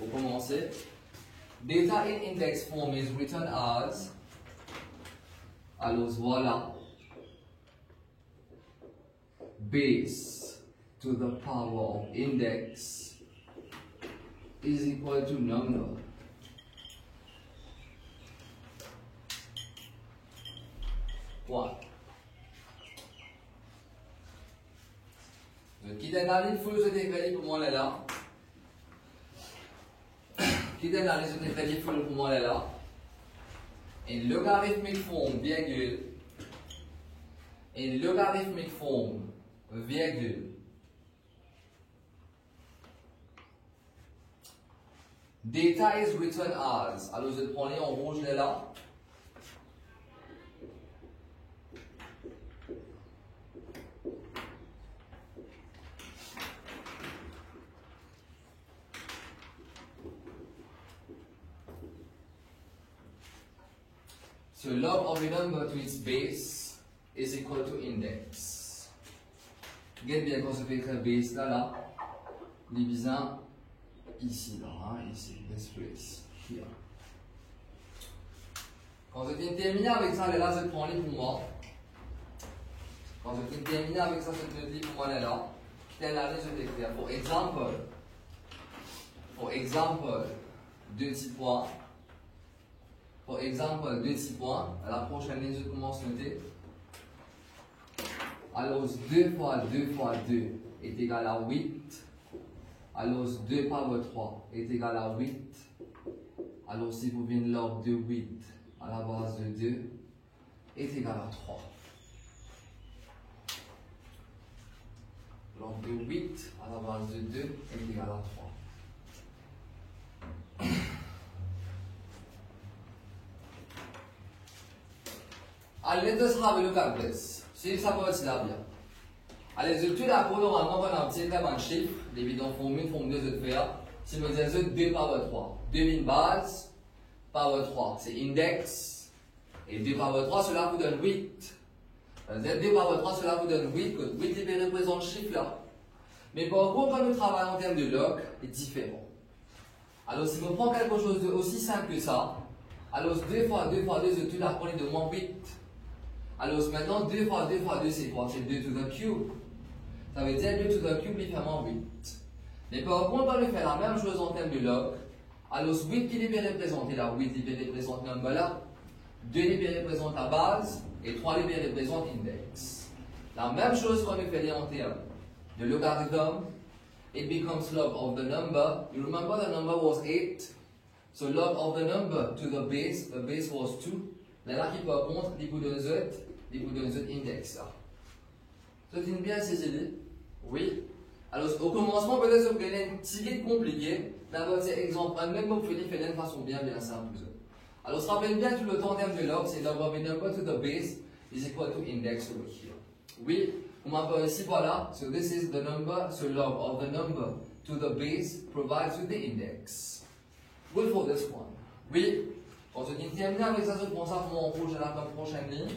Pour commencer, data in index form is written as, alors voilà, base to the power of index is equal to number. Point. Je quitte la ligne, il faut que je décale pour moi là. Quitte la ligne, je décale, il faut pour moi là. In logarithmic form, virgule. In logarithmic form, virgule. Data is written as. Alors je prends les en rouge là. So log of a number to its base is equal to index. Regarde bien quand je fais écrire base là, divise 1 ici là, hein, ici, this place, here. Quand je viens de terminer avec ça là, je prends les pour moi. Quand je viens de terminer avec ça, je te dis pour moi là, quitte la ligne, je t'écris. For example, deux petits points. Par exemple, 2 petits points. À la prochaine ligne, je commence à noter. Alors, 2 fois 2 fois 2 est égal à 8. Alors, 2 power 3 est égal à 8. Alors, si vous venez log de 8 à la base de 2 est égal à 3. Log de 8 à la base de 2 est égal à 3. Allez, let us have a look at this. Si ça peut être là bien. Allez, je tue la peau normalement on a un petit élément de chiffre, d'évident forme 1, forme 2, je te fais. Si je me disais 2 power 3. 2 une base, power 3, c'est index. Et 2 power 3, cela vous donne 8. 2 power 3, cela vous donne 8, 8 libéré représente ce chiffre là. Mais par contre, quand nous travaillons en termes de log, c'est différent. Alors, si on prend quelque chose de aussi simple que ça, alors 2 fois 2 fois 2, je tue la poignée de moins 8. Alors maintenant, 2 fois 2 fois 2, c'est quoi? C'est 2 to the cube. Ça veut dire 2 to the cube, il fait moins 8. Mais par contre, on va faire la même chose en termes de log. Alors 8 qui est représenté là, 8 qui représente number là, 2 qui représente la base, et 3 qui représente index. La même chose qu'on a fait en termes de logarithm, it becomes log of the number. You remember the number was 8. So log of the number to the base was 2. Là qui par contre, il vous donne z index. Ça t'es bien ces idées? Oui. Alors au commencement, peut-être que vous avez un petit peu compliqué. D'abord, c'est exemple, un même mot que vous faites de façon bien simple. Alors, se rappelle bien tout le temps en termes de log, c'est log of a number to the base is equal to index over here. Oui, on m'appelle ici, voilà. So this is the number, so log of the number to the base provides with the index. Good for this one. Oui. Quand je dis terminer avec ça, je prends ça pour mon rouge à la prochaine ligne.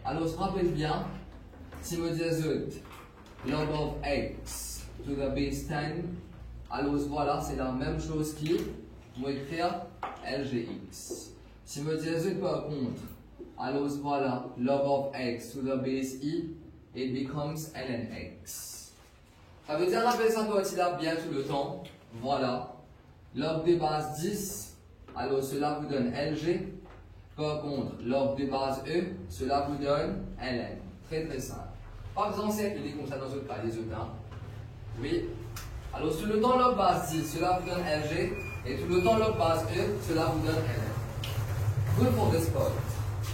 Alors, se rappelle bien, si je me dis log of x to the base 10, alors voilà, c'est la même chose qui va écrire lgx. Si je me dis par contre, alors voilà, log of x to the base i, it becomes lnx. Ça veut dire, rappelez ça doit être bien tout le temps. Voilà, log de base 10. Alors cela vous donne LG. Par contre, log de base E, cela vous donne LN. Très simple. Par exemple, c'est comme ça dans votre cas, les autres. Hein? Oui. Alors sur le temps log base 10, cela vous donne LG. Et tout le temps log base E, cela vous donne LN. Good for this part.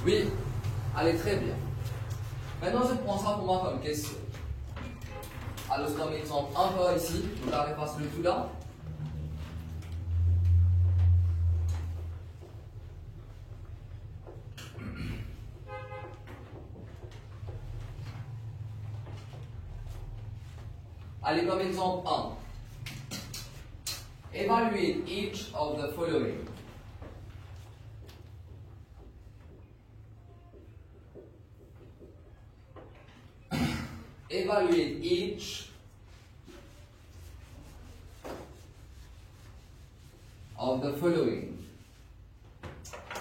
Oui. Allez, très bien. Maintenant, je prends ça pour moi comme question. Alors, comme exemple, encore ici, je vais effacer le tout là. Allez, comme exemple 1. Evaluate each of the following. Evaluate each of the following.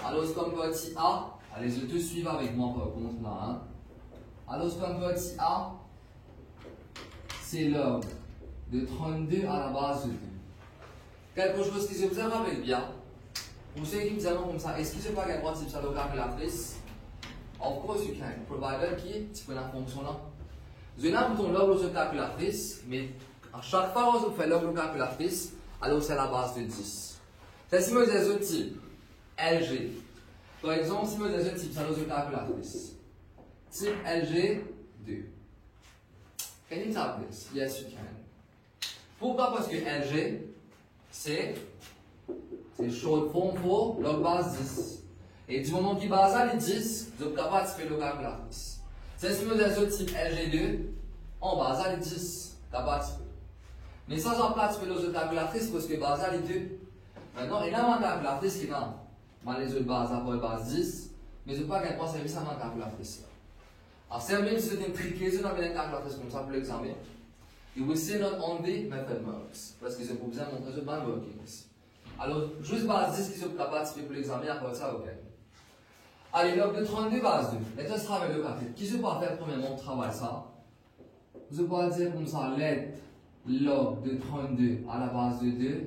Alors, comme petit A, allez, je te suivre avec moi par contre là. Hein. Alors, comme petit A, c'est log de 32 à la base de 2. Quelque chose qui se vous rappelle bien. Pour ceux qui me demandent comme ça, est-ce qu'il ne peut pas avoir un type de calculatrice? Of course you can, provided qui tu peux la fonction là. Je n'ai pas ton log de calculatrice, mais à chaque fois que vous faites log de calculatrice, alors c'est la base de 10. C'est si vous avez un type LG. Par exemple, si vous avez un type de calculatrice, type LG 2. Can you type this? Yes, you can. Pourquoi? Parce que LG, c'est short form pour log base 10. Et du moment qu'il base à les 10, vous êtes capable de faire le calculatrice. C'est si vous avez un type LG2, on base à les 10, capable de faire. Mais ça, j'en place faire le calculatrice parce que base à les 2. Maintenant, il y a une calculatrice qui est dans les autres bases à base 10, mais je ne peux pas gagner un service à ma calculatrice. Alors, c'est même si c'est une triqueuse, on a une calculatrice comme ça pour l'examen. You will see not only method works, parce que c'est pour bien montrer ce band workings. Alors, juste base 10 qui sont capables de faire pour l'examen, après ça, ok. Allez, log de 32 base 2. Laissez us travailler le café. Qui se peut faire premièrement travail ça? Je peux dire comme ça, let log de 32 à la base de 2,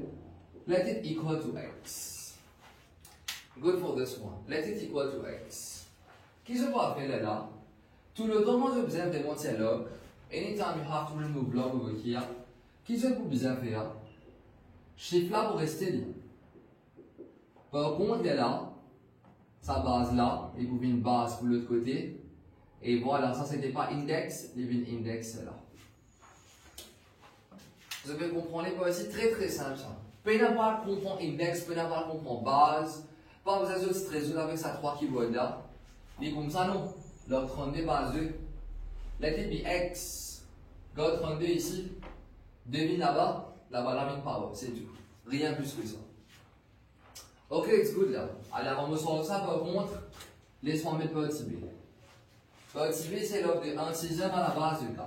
let it equal to x. Good for this one. Let it equal to x. Qui se peut faire là? Tout le temps, je besoin de monter log. Anytime you have to remove log over here, qui se peut bien faire? Chiffre là pour rester libre. Par contre, il y a là, sa base là, et vous avez une base pour l'autre côté. Et voilà, ça c'était pas index, il y avait une index là. Vous avez compris pas aussi très très simple ça. Peu n'importe comprendre index, peu n'importe comprendre base. Pas besoin de se résoudre avec sa 3 keywords là. Mais comme ça non. Log 32 base 2. Let it be x. Go 32 ici. Devine là-bas la main power, c'est tout. Rien plus que ça. Ok, it's good là. Allez, avant de sortir ça, par contre, laisse-moi mettre petit b. Petit b, c'est log de 1/16 à la base de 4.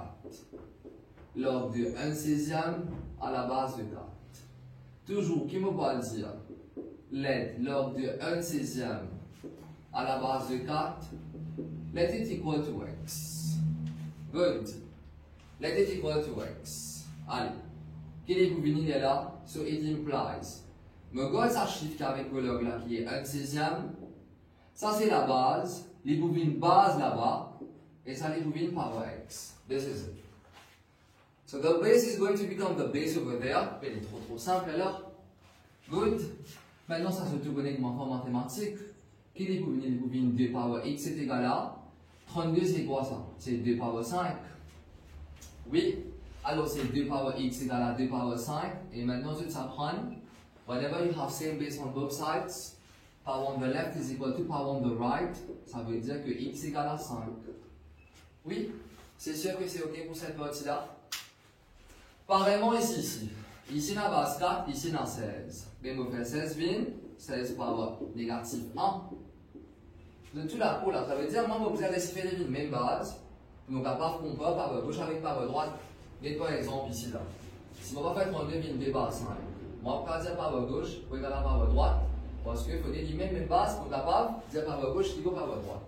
Log de 1/16 à la base de 4. Toujours, qui me peut dire let log de 1/16 à la base de 4, let it equal to x. Good. Let it equal to x. Allez. Quel est le venir là? So it implies. Me gosse à chiffre avec le log là qui est 1/16. Ça c'est la base. Les bouvines base là-bas. Et ça les bouvines power x. This is it. So the base is going to become the base over there. Elle est trop simple alors. Good. Maintenant ça se tout connecte en mathématique. Quel est les bouvines 2 power x est égal à 32 c'est quoi ça? C'est 2 power 5. Oui. Alors c'est 2 power x égale à 2 power 5. Et maintenant je t'apprends. Whenever you have same base on both sides, power on the left is equal to power on the right. Ça veut dire que x égale à 5. Oui, c'est sûr que c'est ok pour cette partie-là. Pareillement ici. Ici la base 4, ici la 16. Mais vous faites 16 bin, 16 power négative 1. De tout la cour là, ça veut dire moi vous avez fait les même base. Donc à part qu'on peut power gauche avec power droite. Mais par exemple ici là. Si on va faire 32 bin b base 5. Moi, je vais dire power gauche pour égaler power droite, parce qu'il faut dire même base pour capable de dire power gauche égale power droite.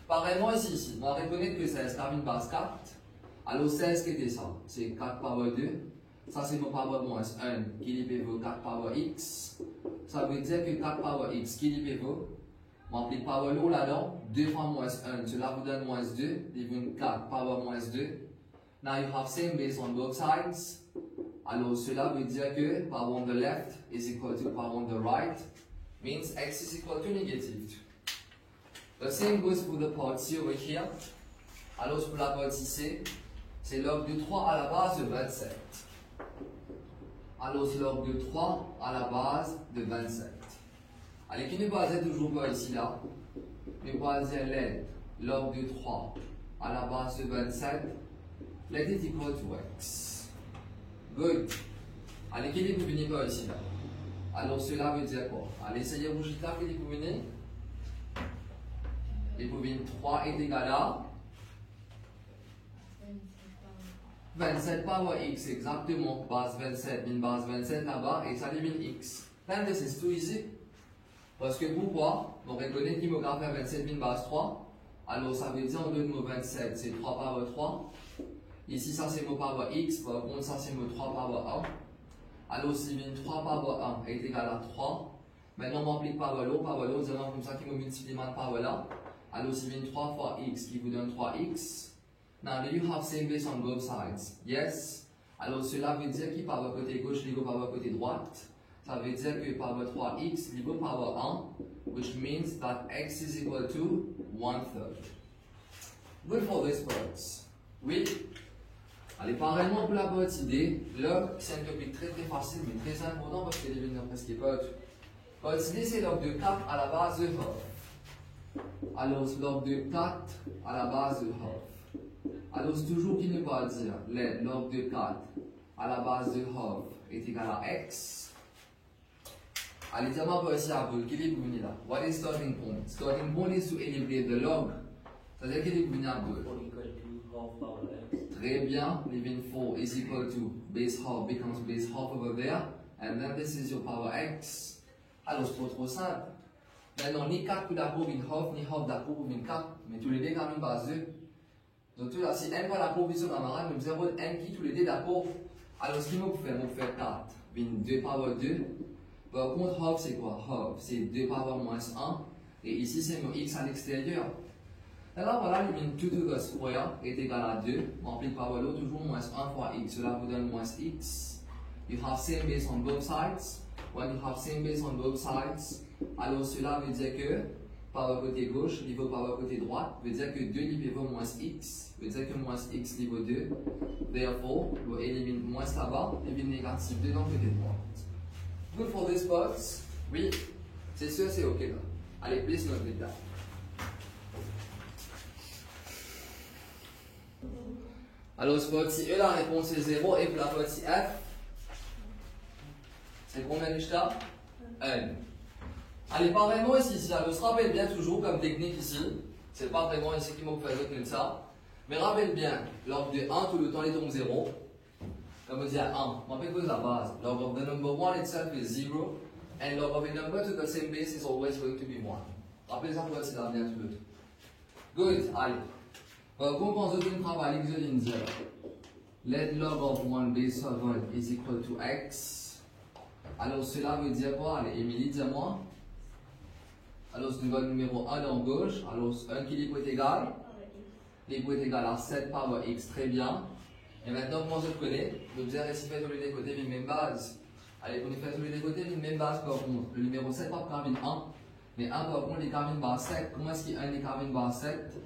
Pareillement ici, on va reconnaître que 16 termine base 4. Alors 16 qui était ça, c'est 4 power 2. Ça c'est mon power moins 1 qui est pivot 4 power x. Ça veut dire que 4 power x qui est pivot, on applique power low là-dedans, 2 fois moins 1, cela vous donne moins 2, divine 4 power moins 2. Now you have same base on both sides. Alors cela veut dire que power on the left is equal to power on the right, means x is equal to negative 2. The same goes for the part C over here. Alors pour la partie C, c'est log de 3 à la base de 27. Alors c'est log de 3 à la base de 27. Allez, qui ne base toujours pas ici là, mais base let log de 3 à la base de 27, let it equal to x. Good. Allez, quel est le venir par ici là? Alors cela veut dire quoi? Allez, essayez de bouger là, quel est le venir? Et pour venir 3 est égal à 27 power x, exactement. Base 27, une base 27 là-bas, et ça devient x. Then this is too easy. Parce que pourquoi? On reconnaît qu'il me faire 27 min base 3. Alors ça veut dire en 2 de 27, c'est 3 power 3. Ici, ça c'est mon power x, par contre, ça c'est mon 3 power 1. Alors si 3 power 1 est égal à 3, maintenant on multiplie power l'eau, disons comme ça qui me multiplie par power là. Alors si 3 fois x qui vous donne 3x. Now, do you have same base on both sides? Yes. Alors cela veut dire que power côté gauche, libre power côté droite. Ça veut dire que power 3x libre power 1, which means that x is equal to 1/3. Good for this part. Oui. Allez, pareillement pour la petite idée, log, c'est un topic très facile mais très important parce qu'il devient presque pas tout. Petite idée, c'est log de 4 à la base de half. Alors, log de 4 à la base de half. Alors, c'est toujours qu'il ne va dire log de 4 à la base de half est égal à x. Allez, dis-moi pour essayer à vous, quel est le là? What is starting point? Starting point is to equilibrate the log. C'est-à-dire qu'il est venu à vous. Très bien, leaving 4 is equal to base half becomes base half over there, and then this is your power x. Alors c'est pas trop simple. Maintenant, ni 4 pour d'abord une half, ni half d'abord pour une 4, mais tous les deux quand même base 2. Donc tout là, si n par la provision camarade, nous avons n qui tous les deux d'abord. Alors ce qu'il me fait, on fait 4, 2 power 2. Par contre, half c'est quoi? Half c'est 2 power moins 1, et ici c'est mon x à l'extérieur. Alors voilà, limite 2 to the square est égal à 2, multiplié par l'autre, toujours moins 1 fois x, cela vous donne moins x. You have same base on both sides. When you have same base on both sides, alors cela veut dire que par le côté gauche, niveau par le côté droit, veut dire que 2 niveau moins x, veut dire que moins x niveau 2. Therefore, vous éliminez moins là-bas, élimine négatif 2 dans le côté droit. Good for this part? Oui, c'est sûr, c'est ok là. Allez, please note it down. Alors, ce petit E, la réponse est 0, et pour la petit F, c'est combien de l'état? N. Allez, pas vraiment ici, ça se rappelle bien toujours comme technique ici, c'est pas vraiment ici qu'il faut faire d'autres comme ça, mais rappelle bien, log de 1, tout le temps il tombe 0, comme on dit à 1, on rappelle que la base, log of the number 1 itself is 0, and log of a number to the same base is always going to be 1. Rappelez ça pour être là bien tout le temps. Good, allez. Quand on travaille, je viens de dire, let log of 1 base 7 is equal to x. Alors cela veut dire quoi? Allez, Émilie, dis-moi. Alors c'est le numéro 1 en gauche. Alors 1 qui est égal. L'équilibre est égal à 7 power x, très bien. Et maintenant, comment je connais? Je vais ici faire tous les côtés une même base. Allez, on fait tous les côtés une même base par contre. Le numéro 7 par carmine 1. Mais 1 par contre, les carmine par 7. Comment est-ce qu'il y a 1 est carmine par 7?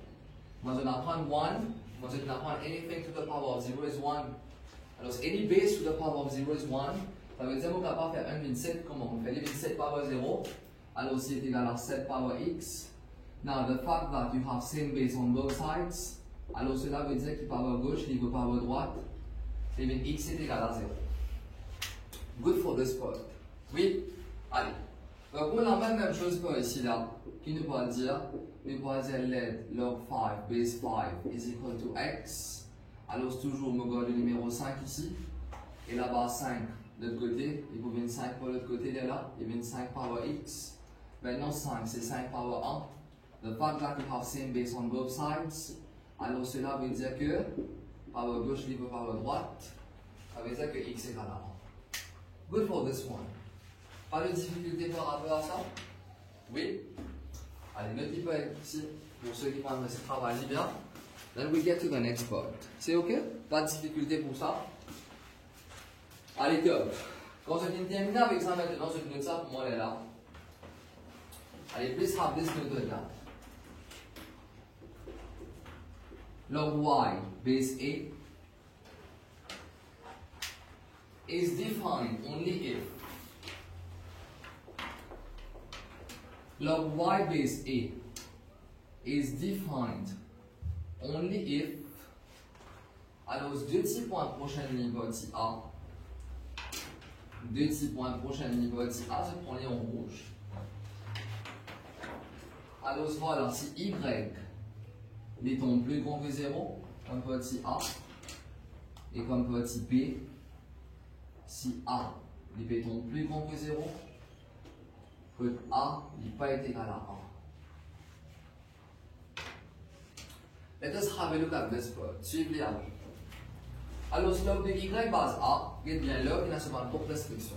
When you append 1, when you append anything to the power of 0 is 1. Alors, any base to the power of 0 is 1. Ça veut dire qu'on ne peut pas faire 1,7. Comment? On fait les 7 power 0. Alors, c'est égal à 7 power x. Now, the fact that you have same base on both sides. Alors, cela veut dire que power gauche, niveau power droite, et bien x est égal à 0. Good for this part. Oui? Allez. Donc, on a même chose pour ici là. Qui nous pourra dire? Nous pourra dire let log 5 base 5 is equal to x. Alors, c'est toujours le numéro 5 ici. Et là-bas 5 de l'autre côté. Il faut venir 5 pour l'autre côté là. Il vient 5 power x. Maintenant 5 c'est 5 power 1. The fact that you have same base on both sides. Alors cela veut dire que power gauche libre power droite. Ça veut dire que x est égal à 1. Good for this one. Pas de difficulté par rapport à ça? Oui? Allez, notez pas ici pour ceux qui prennent ce travail bien. Then we get to the next part. C'est ok? Pas de difficulté pour ça? Allez, top. Quand je viens de terminer avec ça maintenant, je note ça pour moi, elle est là. Allez, please have this noted down. Log y base a is defined only if log y base a is defined only if. Alors, deux petits points prochains niveau petit a. Deux petits points prochains niveau petit a, je prends les en rouge. Alors voilà, si y est plus grand que 0, comme petit a, et comme petit b, si a est plus grand que 0, que A n'est pas égal à 1. Let us have a look at this part. Suivez à vous. Alors, log de y base A, get bien log, il a seulement une restriction.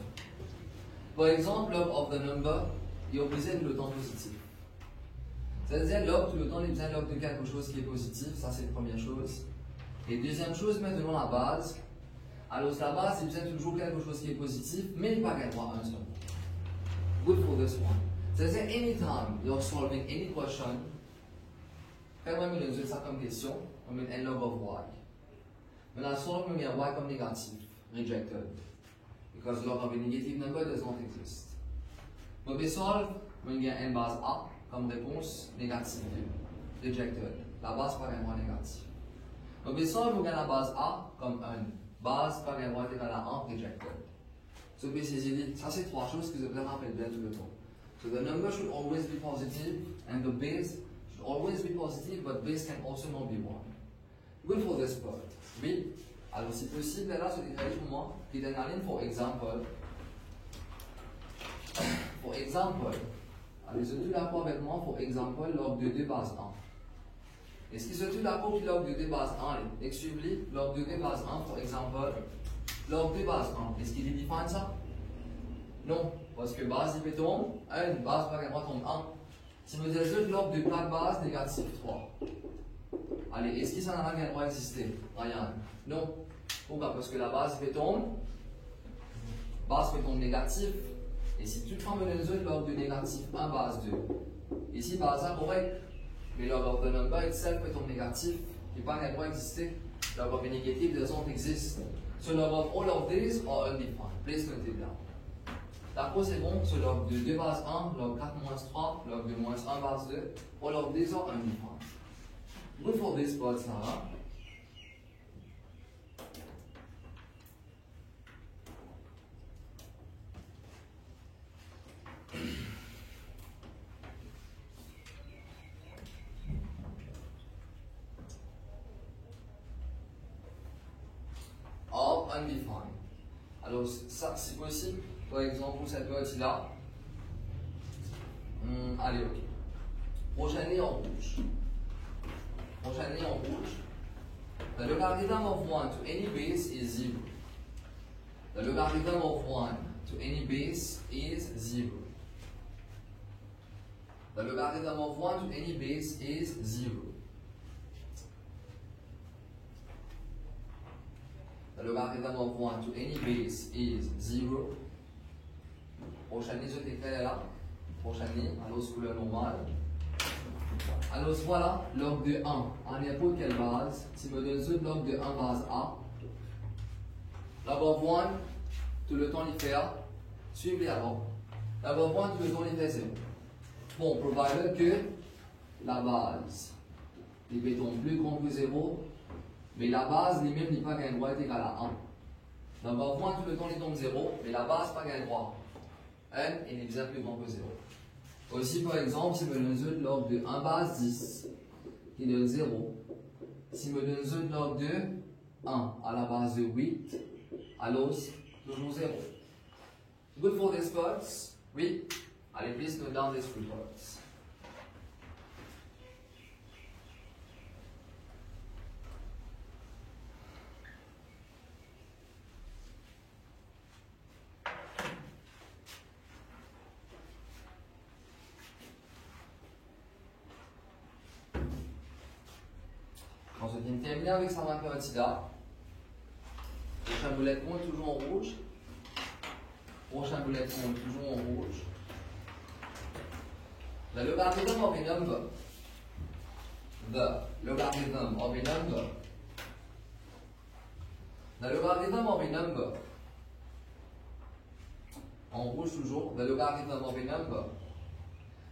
Par exemple, log of the number, il représente le temps positif. C'est-à-dire, log, tout le temps, il besoin log de quelque chose qui est positif, ça c'est la première chose. Et deuxième chose, maintenant la base. Alors, la base, il besoin toujours quelque chose qui est positif, mais il n'y a pas qu'un droit à un seul. Good for this one. C'est-à-dire, anytime you're solving any question, quand on met ça comme question, on met n log of y. Mais la solve, on met y comme négatif, rejected. Because log of a negative number does not exist. On peut solve, on met n base a comme réponse négative, rejected. La base par un droit négatif. On peut solve, on met la base a comme 1. Base par un droit égal à 1, rejected. So basically, ça c'est trois choses que je vais rappeler bien tout le temps. So the number should always be positive, and the base should always be positive, but base can also not be 1. Good for this part. Oui. Alors si possible, là, c'est détaillé pour moi. Puis dans la ligne, for example. For example. Alors, je suis d'accord avec moi, for example, log de 2 base 1. Est-ce qu'ils sont d'accord avec log de 2 base 1? Excusez-moi, log de 2 base 1, for example. Log de base 1, est-ce qu'il est défini ça? Non, parce que base il peut tomber 1, base par exemple tombe 1. Si vous dites log de 4 bases négative 3. Allez, est-ce qu'il s'en a un droit exister? Ryan? Non. Pourquoi? Parce que la base peut tomber négative. Et si tu prends les autres log de négative 1 base 2. Ici base 1 correct. Mais log of the number itself peut tomber négatif. Il n'y a pas un droit exister. Log of a negative doesn't exist. So log of all of these are undefined. Please note it down. D'accord, c'est bon. So log de 2 base 1, log 4 moins 3, log de moins 1 base 2. All of these are undefined. Good for this part, Sarah. Or undefined. Alors, ça, c'est possible. Par exemple, cette partie-là. Allez, ok. Prochaine ligne en rouge. Prochaine ligne en rouge. The logarithm of 1 to any base is 0. The logarithm of 1 to any base is 0. The logarithm of 1 to any base is 0. The logarithm of 1 to any base is 0. Prochaine ligne, je t'écris là. Prochaine ligne, alors couleur normale. Alors voilà, log de 1 en n'importe quelle base. Si je me donne une log de 1 base A, log of 1, tout le temps il fait A. Suivez avant. Log of 1, tout le temps il fait 0. Bon, provided que la base est plus grande que 0, mais la base lui-même n'est pas qu'un droit est égal à 1. Log of 1, tout le temps il tombe 0, mais la base pas qu'un droit. 1 est bien plus grand que 0. Aussi, par exemple, si je me donne une log de 1 base 10, qui donne 0. Si je me donne une log de 1 à la base de 8, alors toujours 0. Good for these parts? Oui. Allez, please note down these three parts. Ensuite, on termine avec sa mathématique-là. Prochain bullet point toujours en rouge. Prochain bullet point toujours en rouge. The logarithm of a number. The logarithm of a number. The logarithm of a number. En rouge toujours. The logarithm of a number.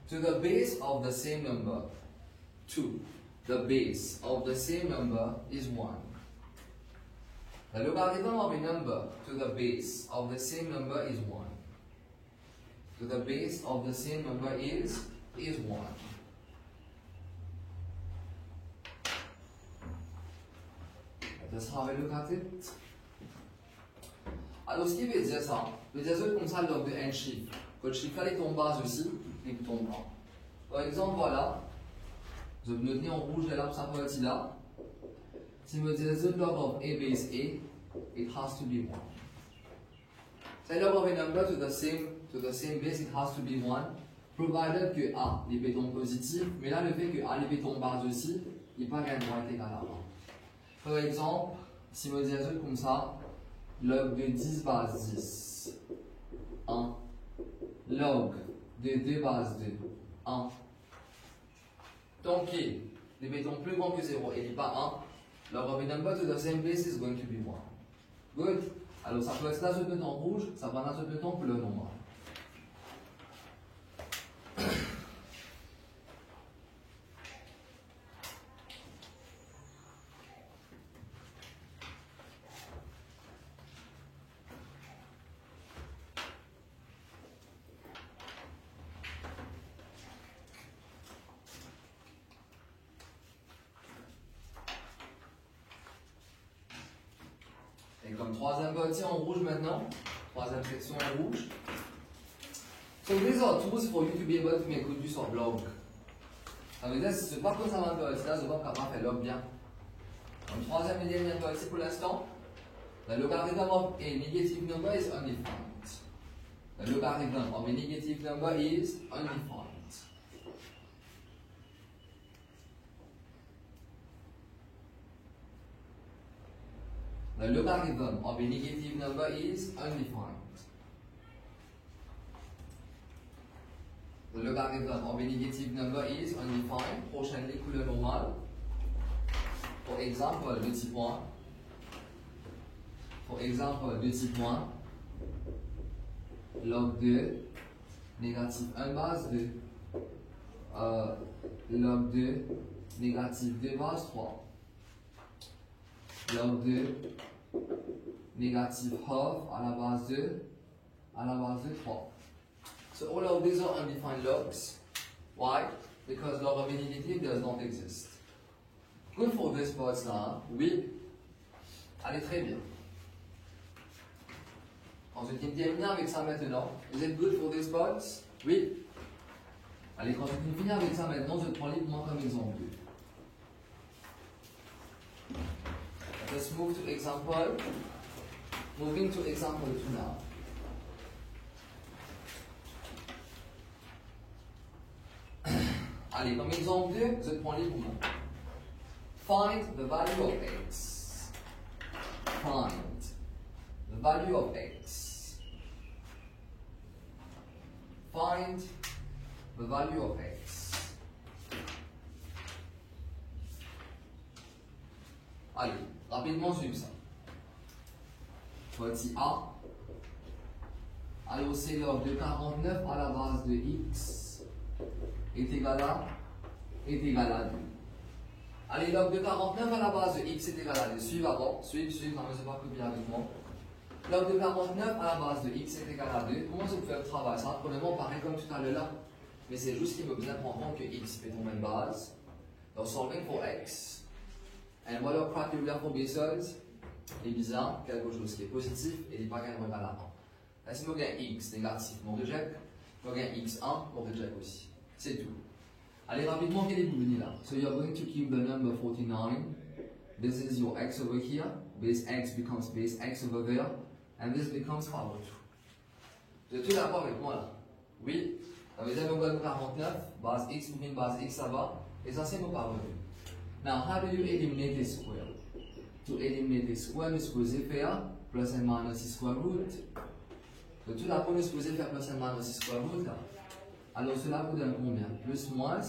To the base of the same number. 2. The base of the same number is 1. The logarithm of a number to the base of the same number is 1. To the base of the same number is 1. Let us have a look at it. Alors, ce qui veut dire ça, veut dire comme ça log de n chiffres. Quand le chiffre il tombe bas aussi, il tombe 1. Par exemple, voilà, je vais noter en rouge là, ça peut être là. Si je dis the log of a base a, it has to be 1. The log of a number to the same base, it has to be 1, provided que a, les bétons positifs, mais là le fait que a, les bétons bas aussi, il n'est pas qu'un droit égal à 1. Par exemple, si je dis un truc comme ça, log de 10 base 10, 1. Log de 2 base 2, 1. Donc, les bétons plus grands que 0 et n'est pas 1, log of a number to the same base is going to be 1. Good. Alors, ça peut être là, ce bouton rouge, ça va dans ce bouton pour le nombre. Et comme troisième bâti en rouge maintenant, troisième section en rouge. So these are tools for you to be able to make good use of log. Ça veut dire que si ce n'est pas comme ça dans le bâti là, je ne vais pas capable de faire log bien. Donc troisième et dernier bâti pour l'instant, the logarithm of a negative number is undefined. The logarithm of a negative number is undefined. The logarithm of a negative number is undefined. The logarithm of a negative number is undefined. Prochaine couleur normale. For example, le petit point. For example, le petit point. Log 2, négatif 1 base 2. Log 2, négatif 2 base 3. Log 2, négatif half à la base de 3. So all of these are undefined logs. Why? Because log of a negative does not exist. Good for this part là, oui. Allez, très bien. Ensuite, il me dit avec ça maintenant. Is it good for this part? Oui. Allez, quand tu finis avec ça maintenant, je te prends librement comme exemple 2. Let's move to example. Moving to example 2 now. Allez, comme exemple 2, je te prends librement. Find the value of x. Find the value of x. Find the value of x. Allez, rapidement suivre ça. Voici A. Alors c'est log de 49 à la base de x est égal à 2. Allez, log de 49 à la base de x est égal à 2. Suivez avant, suivez, non mais c'est pas copier avec moi. Log de 49 à la base de x est égal à 2. Comment vous faire le travail ça? Premièrement, pareil comme tout à l'heure là. Mais c'est juste qu'il me besoin de prendre en compte que x fait tomber une base. Donc solving for x. And what are criteria for bases? Il est bizarre, quelque chose qui est positif et il n'est pas qu'un égal à 1. Là, si je gagne x négatif, mon reject. Je gagne x1, mon reject aussi. C'est tout. Allez, rapidement, quel est le bout là? So you're going to keep the number 49. This is your x over here. Base x becomes base x over there. And this becomes power 2. Vous êtes tous d'accord avec moi là? Oui. Ça veut dire que vous 49, base x pour une base x, ça va. Et ça, c'est mon power 2. Now, how do you eliminate this square? To eliminate this square, nous supposons faire plus and minus square root. De tout d'abord, nous supposons faire plus and minus square root là. Alors cela vous donne combien? Plus moins.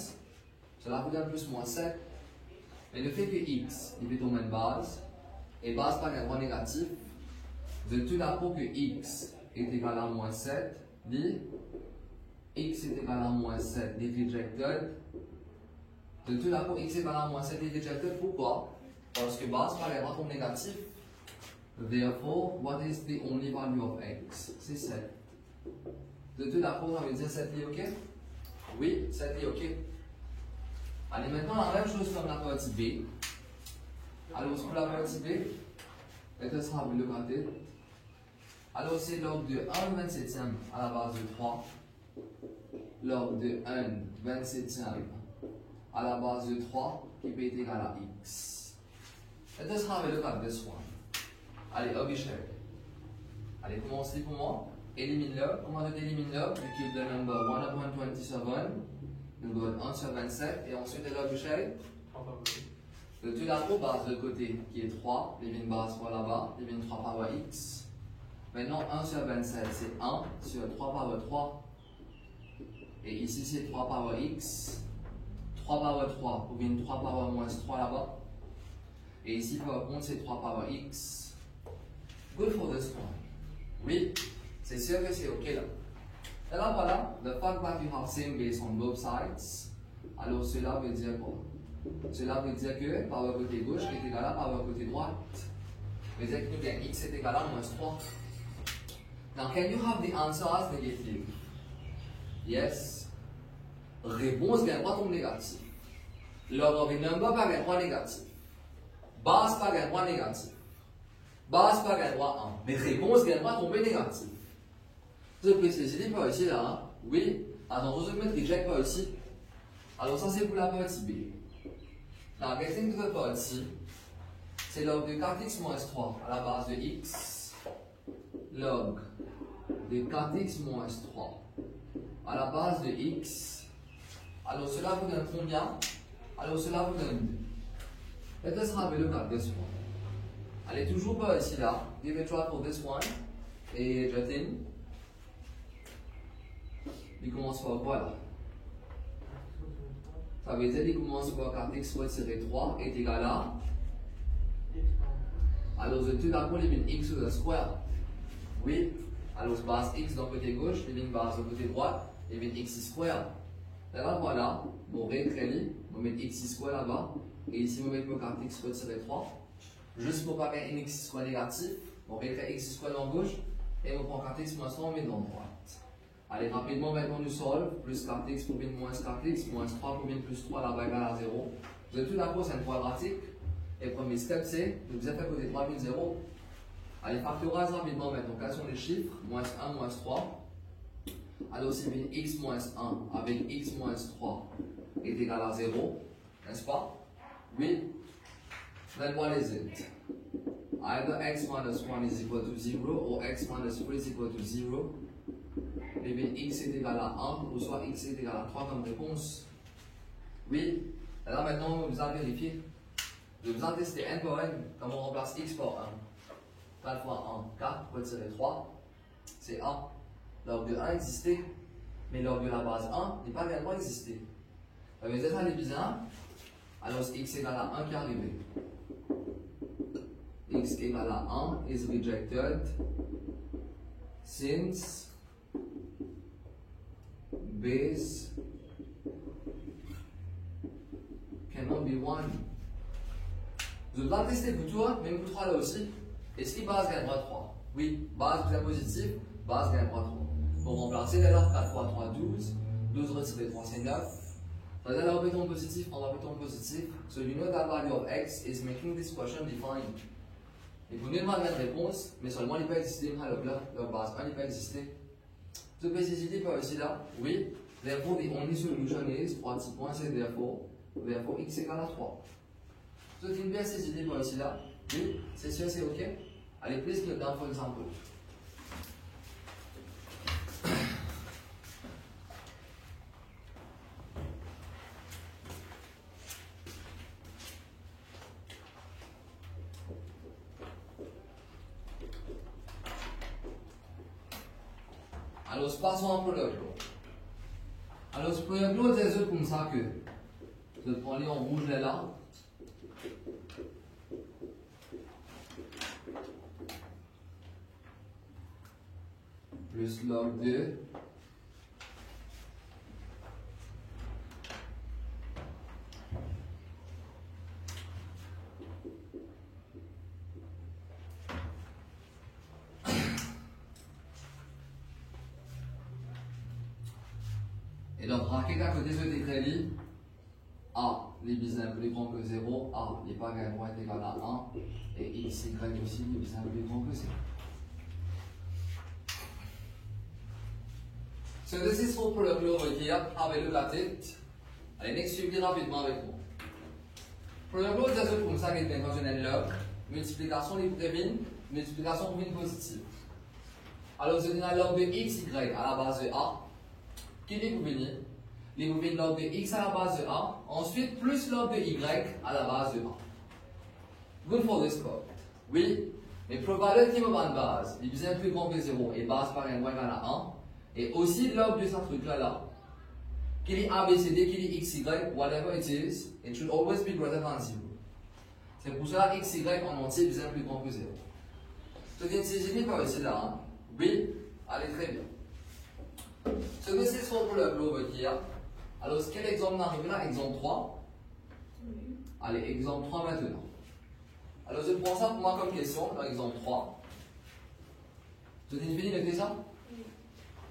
Cela vous donne plus moins 7. Mais le fait que x, il fait tomber une base, et base par un droit négatif, de tout d'abord que x est égal à moins 7, dit x est égal à moins 7, dit rejected. De tout d'abord x est égal à moins 7, dit rejected. Pourquoi? Parce que base par un droit négatif. Therefore, what is the only value of x? C'est 7. De tout d'accord, ça veut dire 7 est OK? Oui, 7 est OK. Allez, maintenant la même chose comme la partie B. Alors, pour la partie B, let us have a look at it. Alors c'est log de 1 27e à la base de 3. Log de 1 27e à la base de 3 qui peut être égal à x. Let us have a look at this one. Allez, obligé. Allez, commencez pour moi. Élimine-le. Comment je t'élimine le? You keep the number 1 upon 27. You go 1 sur 27. Et ensuite, l'obligé. Le tout là-haut, base de côté qui est 3. Les lignes base par là-bas. Les lignes 3 par x. Maintenant, 1 sur 27, c'est 1 sur 3 par 3. Et ici, c'est 3 par x. 3 par 3, ou bien 3 par moins 3 là-bas. Et ici, par contre, c'est 3 par x. Good for this one. Oui, c'est sûr que c'est OK là. Et là, voilà, the fact that you have same base on both sides. Alors, cela veut dire quoi? Cela veut dire que par le côté gauche est égal à par le côté droite. Ça veut dire que nous gagnons x est égal à moins 3. Now, can you have the answer as negative? Yes. Réponse gagne droit tombe négatif. Log of a number pas gagne droit négatif. Base pas gagne droit négatif. Base pas gagne droit 1. Mais réponse gagne droit tomber négatif. Je peux essayer par ici là. Hein? Oui. Attention, je vais mettre reject par ici. Alors ça c'est pour la partie B. Now, getting to the partie, c'est log de 4x moins 3 à la base de x. Log de 4x moins 3 à la base de x. Alors cela vous donne combien? Alors cela vous donne 2. Let us have a look at this one. Allez, toujours par ici là. Give a try for this one. Et Jotin. Il commence par quoi là? Ça veut dire qu'il commence par 4x retiré 3 est égal à. Alors je tout d'abord les lignes x sur le square. Oui. Alors base x dans le côté gauche, les lignes base dans le côté droit, les lignes x square. Là voilà, mon rétréli, on va mettre x square là-bas, et ici on va mettre mon 4x retiré 3. Juste pour pas gagner un x square négatif, on rétrait x square dans gauche, et on prend 4x moins 3, on met dans droite. Allez, rapidement maintenant nous solve, plus 4x pour bien moins 4x, moins 3 pour bien plus 3 là-bas égale à 0. Vous avez tout d'abord, c'est une quadratique, et le premier step c'est, de vous faire côté 3 000 0. Allez, factorise rapidement maintenant, quels sont les chiffres? Moins 1, moins 3. Alors, c'est bien x moins 1 avec x moins 3 est égal à 0, n'est-ce pas? Oui. Then what is it? Either x minus 1 is equal to 0 or x minus 3 is equal to 0. Et bien x est égal à 1 ou soit x est égal à 3 comme réponse. Oui. Alors maintenant, vous allez vérifier. Je vous en tester n par n, comme on remplace x par 1. 4 fois 1, 4, retirer 3, c'est 1. Log de 1 existait, mais log de la base 1 n'est pas réellement existé. Ça veut dire ça, les bizarres. Alors x égale à 1 qui est arrivé. X égale à 1 is rejected since base cannot be 1. Je vais tester pour toi, même pour 3 là aussi. Est-ce que base gagne droit 3? Oui, base bien positive, base gagne droit 3. Pour remplacer, d'ailleurs 4 fois 3, 12. 12 retiré 3, c'est 9. Ça veut dire la répétition positive, on va répétition positive. So you know that value of x is making this question defined. Et vous n'avez pas de réponse, mais seulement il peut exister, leur base 1 il peut exister. Je peux essayer par ici là? Oui. Therefore, the only solution is 3 petits points, c'est therefore x égale à 3. Vous avez une belle idée par ici là? Oui, c'est sûr, c'est ok. Allez, please click down for example. Alors, passons un peu le flow. Alors, ce premier flow, c'est comme ça que je vais prendre en rouge là. Plus log 2. Et donc, remarquez qu'à côté de ce crédits, A, les bizarres plus grands que 0, A, les pas est égal à 1, et X, Y aussi, les bizarres plus grands que 0. So this is for product law over here. Have a look at it. Allez, next suivez rapidement avec moi. Product law, c'est comme ça qu'il est quand on a log. Multiplication des prévines, multiplication pour une positive. Alors, vous avez un log de x, y à la base de a. Qui est venir? Les vous log de x à la base de a. Ensuite, plus log de y à la base de a. Good for this part. Oui, mais provided qu'il me va une base, il est plus grand que 0 et base par un moins égale à 1. Et aussi log de ce truc-là, qu'il est ABCD, qu'il est XY, whatever it is, it should always be greater than 0. C'est pour cela XY en entier est plus grand que 0. C'est une par ici là, hein? Oui, allez très bien. So this is for the over here. Alors, quel exemple arrive là? Exemple 3. Allez, exemple 3 maintenant. Alors, je prends ça pour moi comme question, dans l'exemple 3. Vous avez fini de noter ça? Oui.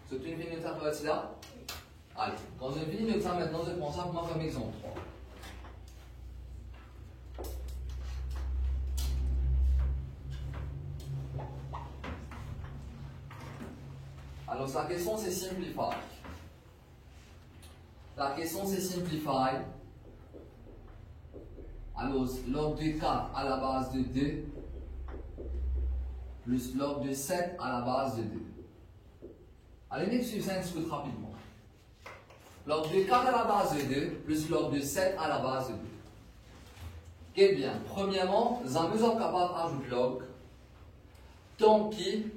Vous avez fini de noter ça pour être là? Oui. Allez, quand vous avez fini de noter ça maintenant, je prends ça pour moi comme exemple 3. Alors, la question c'est simplify. La question c'est simplify. Alors, log de 4 à la base de 2 plus log de 7 à la base de 2. Allez, next suivant, discute rapidement. Log de 4 à la base de 2 plus log de 7 à la base de 2. Quel bien? Premièrement, nous sommes capables d'ajouter log tant qu'il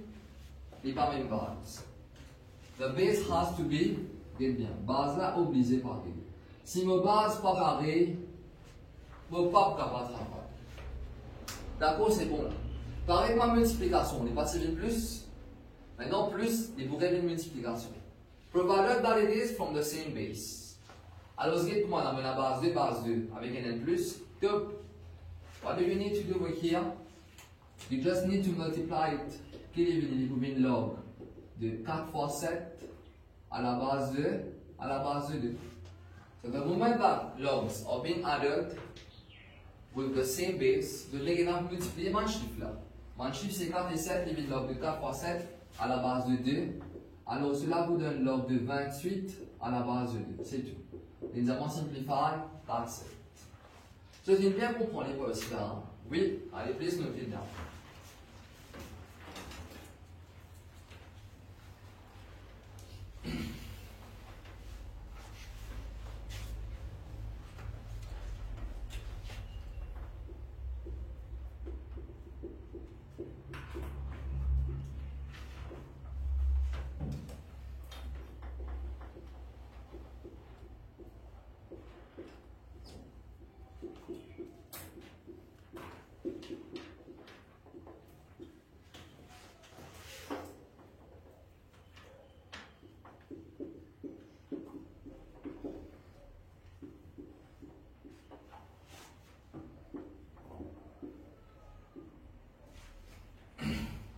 n'est pas même base. The base has to be, quel bien? Base là obligé par quel? Si ma base pas pareil, mon pas capable de travailler. D'accord, c'est bon là. Pareil ma multiplication, on est passé de plus. Maintenant, plus, il pourrait une multiplication. Provided that it is from the same base. Alors, ce qui est pour moi, on a la base 2, avec un n plus. Top. What do you need to do over here? You just need to multiply it. Qu'il est venu, il une log de 4 fois 7 à la base de 2. So the moment that logs are being added with the same base, je vais multiplier mon chiffre là. Mon chiffre c'est 4 et 7, il log de 4 fois 7 à la base de 2. Alors cela vous donne log de 28 à la base de 2. C'est tout. Nous avons simplifié, that's it. Je viens bien comprendre les points aussi là. Hein? Oui, allez, please notez bien.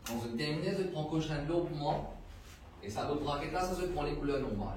Quand je termine, je prends cochon de l'eau pour moi. Et ça d'autres braquettes là, ça je prends les couleurs normales.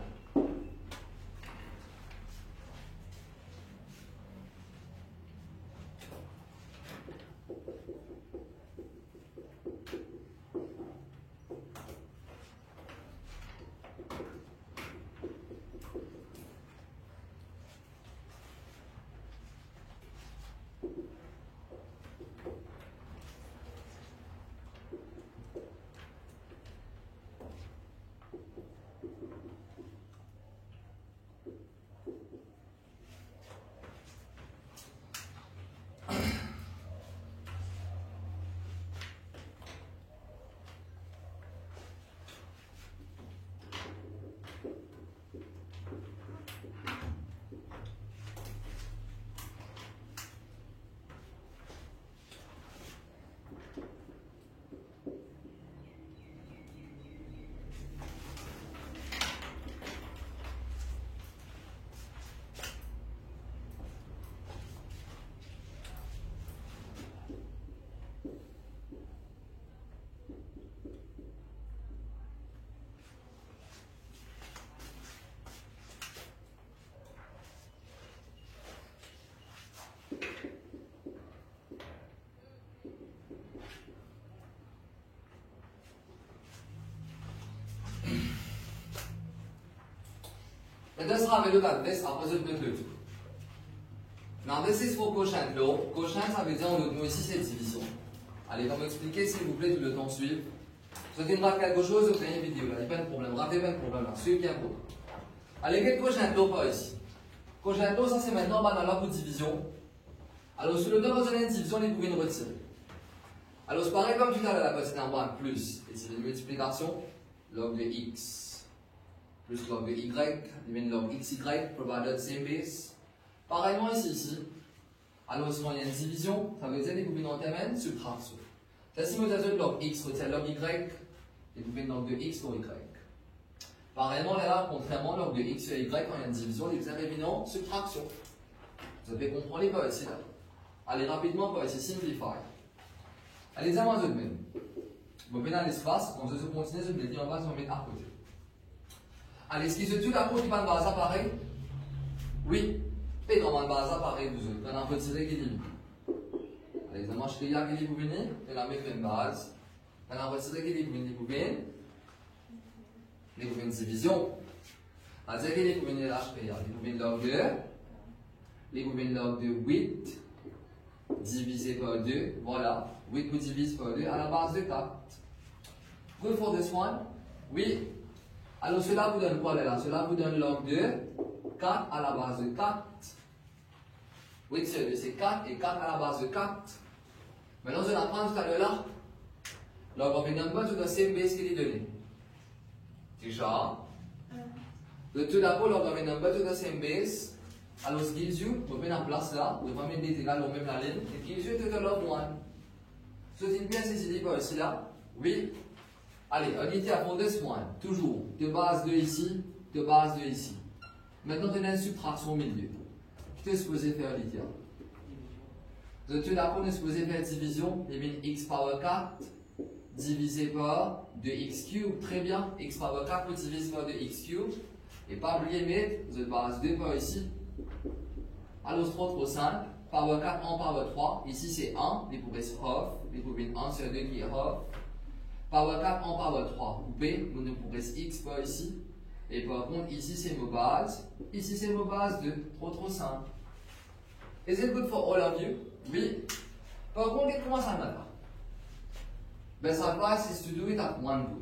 Let us have a look at this opposite method. Now this is for quotient law. Quotient, ça veut dire en d'autres mots ici, c'est division. Allez, comme expliquer s'il vous plaît tout le temps suivre. Vous souhaitez me rappeler quelque chose, vous prenez une vidéo là, il n'y a pas de problème. Ratez pas de problème là, suivez bien pour. Allez, quel quotient law par ici? Quotient law, ça c'est maintenant dans la pour division. Alors, sur le temps, vous avez une division, vous pouvez une retirer. Alors, c'est pareil comme tout à l'heure, la partie d'en bas, plus, et c'est une multiplication, log de x, plus log de y, devient log xy, provided same base. Pareillement ici. Alors, si il y a une division, ça veut dire que vous pouvez en terminer subtraction. Si vous avez log x, retire log y, et vous pouvez log de x pour y. Pareillement, là, contrairement, log de x et y, quand il y a une division, vous avez évidemment subtraction. Vous avez compris les pas ici, là. Allez, rapidement, pour essayer de simplify. Allez, dis-moi de même. Vous mettez dans l'espace, on se continue, je vais dire, on va se mettre à côté. Allez, est-ce qu'il se tue la peau qui va de base pareil? Oui. Et dans ma base pareil, vous avez un petit équilibre. Allez, dis-moi, je fais l'équilibre, vous venez, et la même base. Quand on a un petit équilibre, vous venez, vous venez une division. C'est-à-dire que vous venez l'HP, vous venez log de, vous venez log de 8. Divisé par 2, voilà, 8 vous divise par 2 à la base de 4. Good for this one? Oui. Alors cela vous donne quoi là? Cela vous donne log de 4 à la base de 4. 8 sur 2 c'est 4 et 4 à la base de 4. Maintenant je vais apprendre tout à l'heure là. Log of a number to the same base qu'il est donné. Déjà. Le tout d'abord log of a number to the same base. Alors, ce gives you, vous mettez en place là, vous mettez des égales au même la ligne, et gives you total of 1. C'est bien si par ici là? Oui. Allez, on dit à fond this one, toujours, de base de ici, de base de ici. Maintenant, on a une subtraction au milieu. Qu'est-ce que vous supposez faire, Lydia? Vous êtes d'accord, on est supposé faire division, et bien x power 4 divisé par 2x cube, très bien, x power 4 divisé par 2x cube, et pas oublier mettre, vous êtes base 2 par ici. Alors, c'est trop simple. Power 4 en power 3. Ici, c'est 1. Les pouvez se off. Les pouvez 1 sur 2 qui est off. Power 4 en power 3. Coupé. Nous ne pouvons x par ici. Et par contre, ici, c'est nos bases. Ici, c'est nos bases 2. Trop simple. Is it good for all of you? Oui. Par contre, comment ça marche? Ben, ça passe si tu do it at one go.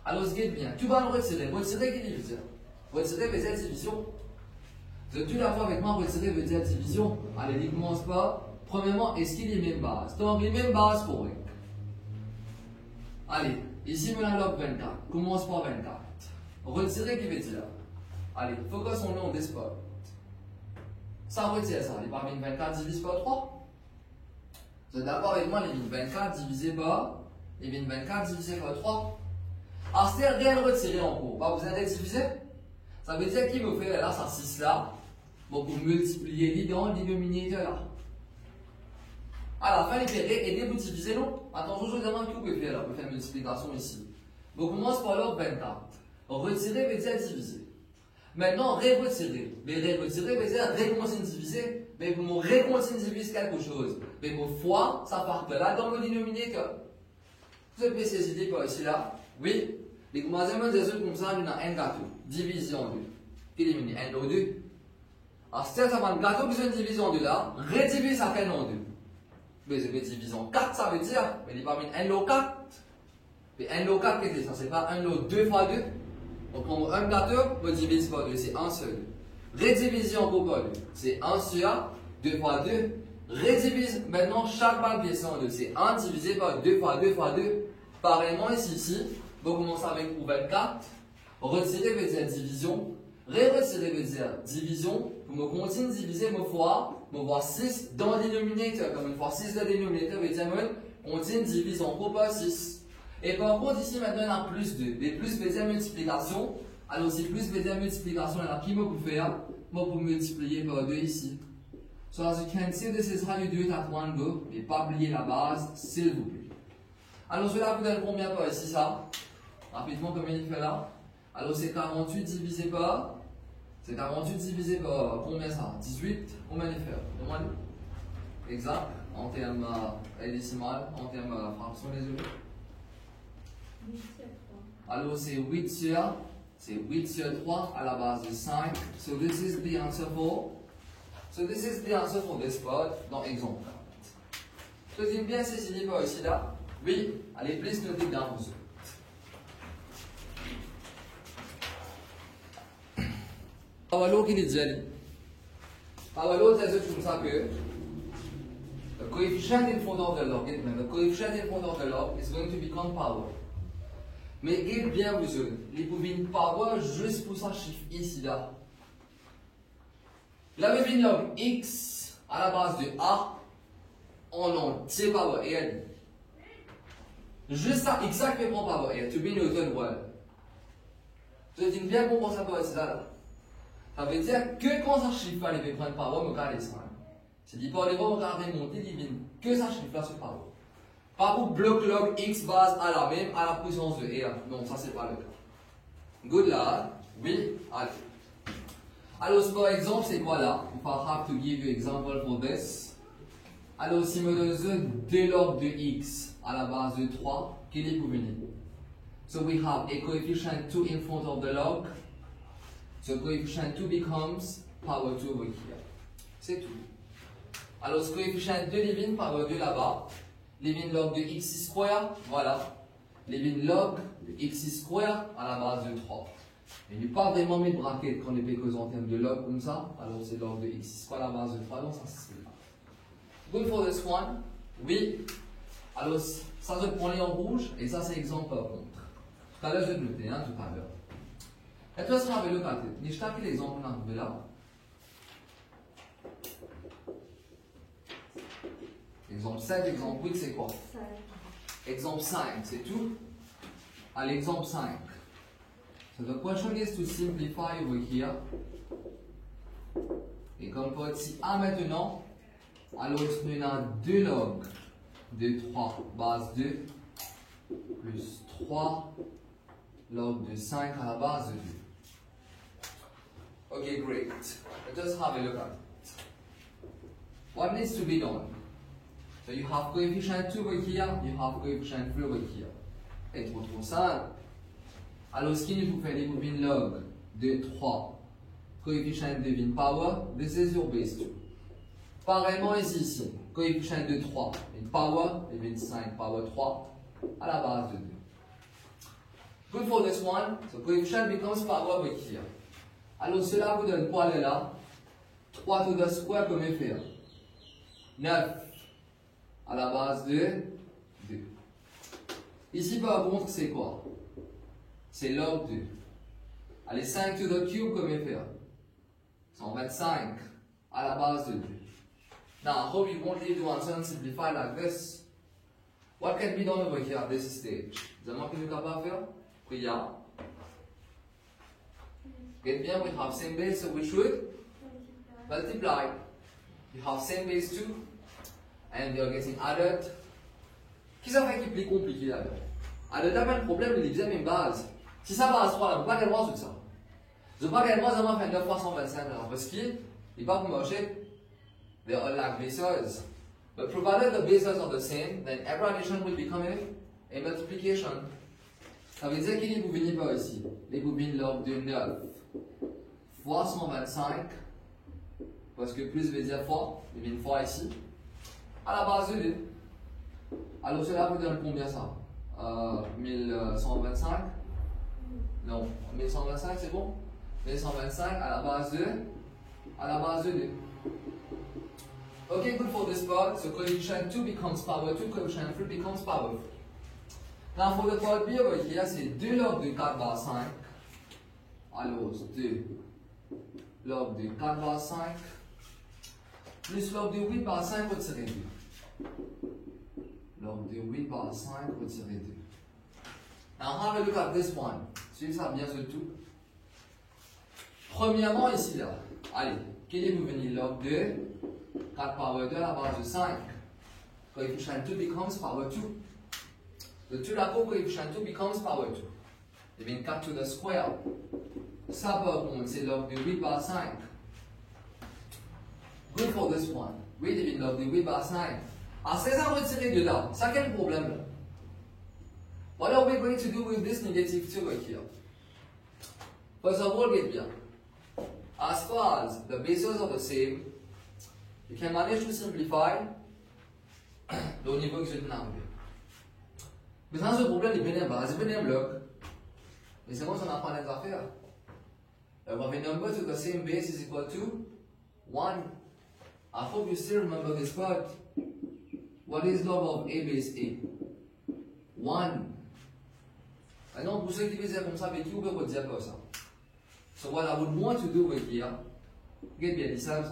Alors, ce qui est bien. Tu vas le retirer. Retirer, qu'est-ce qu'il veut dire? Retirer veut dire division. Vous êtes d'accord avec moi, retirer veut dire division. Allez, il commence pas. Premièrement, est-ce qu'il est même base? Donc, les mêmes bases pour eux. Allez, ici, on a log 24. Commence par 24. Retirer, qui veut dire? Allez, focus on nom des spots. Ça retire ça. Les parmi 24 divisé par 3. Vous êtes d'accord avec moi, les 24 divisé par, les 24 divisé par 3. Alors, c'est rien retirer en cours. Bah, vous allez diviser. Ça veut dire qu'il me fait là, ça 6 là. Bon, pour multiplier les dans le dénominateur là. À la fin, il fait aider vous diviser, non? Attention, je vous demande ce que vous pouvez faire là, pour faire une multiplication ici. Donc, on commence par log 24. Retirer veut dire diviser. Maintenant, retirer. Mais retirer veut dire réconcilier diviser. Mais pour mon réconcilier diviser quelque chose. Mais pour fois, ça part de là dans le dénominateur. Vous avez ces idées par ici là? Oui. Les commencements des autres comme ça, on a un gâteau. Division 2. Éliminer 1 au 2. Alors, si ça va un gâteau qui est une division 2 là, redivise ça fait en 2. Mais c'est division 4, ça veut dire, mais il va mettre 1 lot 4. Mais 1 lot 4, qu'est-ce que c'est? C'est pas 1 lot 2 fois 2. Donc, on un gâteau, on divise par 2, c'est 1 sur 2. Redivision pour 2, c'est 1 sur 2 fois 2. Redivise, maintenant, chaque balle qui est en 2, c'est 1 divisé par 2 fois 2 fois 2. Pareillement, ici, on commence avec 24. Retirer veut dire division. Retirer veut dire division. Pour me continuer de diviser, me voir 6 dans le dénominateur. Comme une fois 6 dans le dénominateur veut dire me continue de diviser en gros par 6. Et par contre, ici, maintenant, on a plus 2. Et plus veut dire multiplication. Alors, si plus veut dire multiplication, alors qui me peut faire? Moi, pour multiplier par 2 ici. So, as you can see, this is how you do it at one go. Et pas oublier la base, s'il vous plaît. Alors, cela vous donne combien par ici, ça? Rapidement, comme il fait là. Alors, c'est 48 divisé par. C'est 48 divisé par combien ça? 18. Combien il fait? Demandez. Exact. En termes décimal, en termes fraction, désolé. Alors, c'est 8 sur c'est 8 sur 3 à la base de 5. So this is the answer for this part dans exemple 40. Deuxième bien, c'est signé par ici là. Oui, allez, please note it down vous. Pawalo qui dit Jenny. Pawalo says comme ça que the coefficient in front of the log, is going to become power. Mais guette bien vous autres, les pouvines power juste pour ça chiffre ici là. La bobine log x à la base de a en entier power et elle. Juste ça, exactement power et to be Newton world. Je dis bien comprendre ça pour ça là. Ça veut dire que quand ça chiffre là, il va prendre power, me garder ça. C'est dit par les mots, regarder monter, divine que ça chiffre là sur power. Pas pour bloc log x base à la même à la puissance de r. Non, ça c'est pas le cas. Good là, oui, allez. Alors, par exemple, c'est quoi là? If I have to give you example for this. Alors, si me donne 2 log de x à la base de 3, quel est pour venir? So we have a coefficient 2 in front of the log. So coefficient 2 becomes power 2 over here. C'est tout. Alors, ce coefficient 2 divine power 2 là-bas. Divine log de x square, voilà. Divine log de x square à la base de 3. Il n'y a pas vraiment mis de bracket quand on est pécose en termes de log comme ça. Alors, c'est log de x square à la base de 3, donc ça c'est là. Good for this one. Oui. Alors, ça je prends les en rouge et ça c'est exemple par contre. Tout à l'heure, je vais noter, hein, tout à l'heure. Et toi, ça va le cas. Je t'ai appris l'exemple qu'on a trouvé là. Exemple 7, exemple 8, c'est quoi? Exemple 5, c'est tout. À l'exemple 5. So the question is to simplify over here. Et comme pour être si A maintenant, alors on a 2 log de 3 base 2 plus 3 log de 5 à la base de 2. Okay, great. Let us have a look at it. What needs to be done? So you have coefficient 2 over here, you have coefficient 3 over here. Et trop simple. Alors, ce qu'il nous faut faire, les bobines log de 3, coefficient de bin power, this is your base 2. Pareillement ici, coefficient de 3, in power, et bin 5 power 3, à la base de 2. Good for this one, so coefficient becomes power over here. Alors, cela vous donne quoi là? 3 to the square, comment faire? 9 à la base de 2. Ici, par contre, c'est quoi? C'est log 2. Allez, 5 to the cube, comment faire? 125 à la base de 2. Now, I hope you won't leave the answer and simplify like this. What can be done over here at this stage? Vous avez que nous capable de faire? Priya. Get bien, we have same base, so we should multiply. You have same base 2, and they are getting added. Qui ça fait qui est plus compliqué là-dedans? Alors, d'abord, le problème, il est déjà même base. Si ça va à 3, là, vous n'avez pas droit sur ça. Vous n'avez pas le droit de faire 9 fois 125 là, parce qu'il n'est pas pour marcher. They are like bases. But provided the bases are the same, then every addition will become a multiplication. Ça veut dire qu'il est pour venir par ici. Les bobines log de 9 fois 125, parce que plus veut dire fois, il y a une fois ici, à la base de 2. Alors cela vous donne combien ça? 1125? Non, 1125 c'est bon? 1125 à la base de 2. Okay, good for this part. So coefficient 2 becomes power 2, coefficient 3 becomes power 3. Now for the part B over here, c'est 2 log de 4 bar 5. Alors 2 log de 4 bar 5 plus log de 8 bar 5 retirer 2. Log de 8 bar 5 retirer 2. Now have a look at this one. Suivez ça bien sur tout. Premièrement ici là, allez, quel est devenu log de 4 power 2 à la base de 5? Coefficient 2 becomes power 2. The 2 là pour coefficient 2 becomes power 2. Et bien 4 to the square. Ça par contre c'est log de 8 par 5. Good for this one. Oui, et bien log de 8 par 5. Alors c'est ça retirer de là. Ça quel problème là? What are we going to do with this negative 2 right here? First of all, get bien. As far as the bases are the same, you can manage to simplify au niveau que je viens d'arriver. Mais dans ce problème, il vient base, il vient bloc. Mais c'est moi qui apprend les affaires. When a number to the same base is equal to 1. I hope you still remember this part. What is log of a base a? 1. And donc, pour ceux qui disaient comme ça, avec qui vous pouvez dire comme ça? So what I would want to do with here, get bien dit ça.